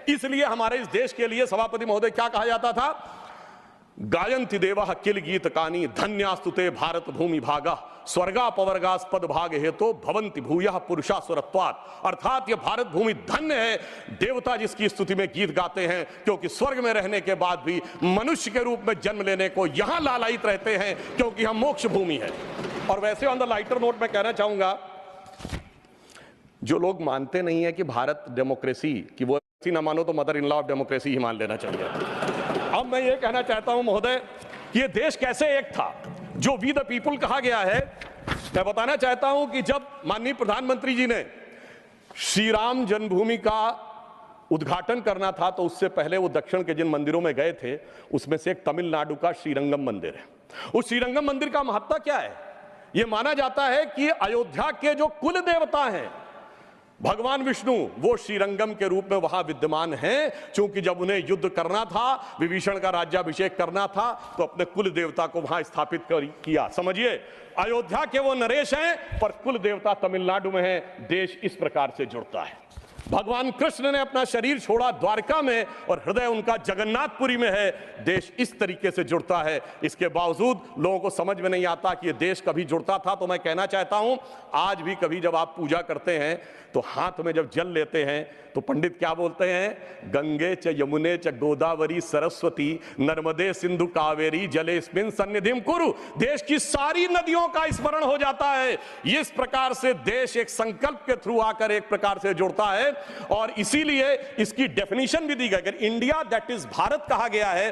इसलिए हमारे इस देश के लिए सभापति महोदय क्या कहा जाता था? गायन्ति देवः किल गीतकानि धन्यास्तुते भारत भूमि भागा स्वर्गापवर्गास्पद भाग हेतो भवन्ति भूयः पुरुषा सुरत्वात्। अर्थात ये भारत भूमि धन्य है, देवता जिसकी स्तुति में गीत गाते हैं, क्योंकि स्वर्ग में रहने के बाद भी मनुष्य के रूप में जन्म लेने को यहां लालायित रहते हैं, क्योंकि हम मोक्ष भूमि है। और वैसे ऑन द लाइटर नोट मैं कहना चाहूंगा, जो लोग मानते नहीं है कि भारत डेमोक्रेसी की, वो ना मानो तो mother in law of democracy ही मान लेना चाहिए। अब मैं ये कहना चाहता हूं महोदय कि ये देश कैसे एक था, जो वी द पीपुल कहा गया है। मैं बताना चाहता हूं कि जब माननीय प्रधानमंत्री जी ने श्री राम जन्मभूमि का उद्घाटन करना था, तो उससे पहले वो दक्षिण के जिन मंदिरों में गए थे, उसमें से एक तमिलनाडु का श्रीरंगम मंदिर है। उस श्रीरंगम मंदिर का महत्ता क्या है? यह माना जाता है कि अयोध्या के जो कुल देवता हैं भगवान विष्णु, वो श्रीरंगम के रूप में वहां विद्यमान हैं। क्योंकि जब उन्हें युद्ध करना था, विभीषण का राज्याभिषेक करना था, तो अपने कुल देवता को वहां स्थापित किया। समझिए, अयोध्या के वो नरेश हैं, पर कुल देवता तमिलनाडु में है। देश इस प्रकार से जुड़ता है। भगवान कृष्ण ने अपना शरीर छोड़ा द्वारका में और हृदय उनका जगन्नाथपुरी में है। देश इस तरीके से जुड़ता है। इसके बावजूद लोगों को समझ में नहीं आता कि ये देश कभी जुड़ता था। तो मैं कहना चाहता हूं, आज भी कभी जब आप पूजा करते हैं तो हाथ में जब जल लेते हैं तो पंडित क्या बोलते हैं? गंगे च यमुने च गोदावरी सरस्वती नर्मदे सिंधु कावेरी जलेस्मिन् सन्निधिं कुरु। देश की सारी नदियों का स्मरण हो जाता है। इस प्रकार से देश एक संकल्प के थ्रू आकर एक प्रकार से जुड़ता है। और इसीलिए इसकी डेफिनेशन भी दी गई। अगर इंडिया दैट इज भारत कहा गया है,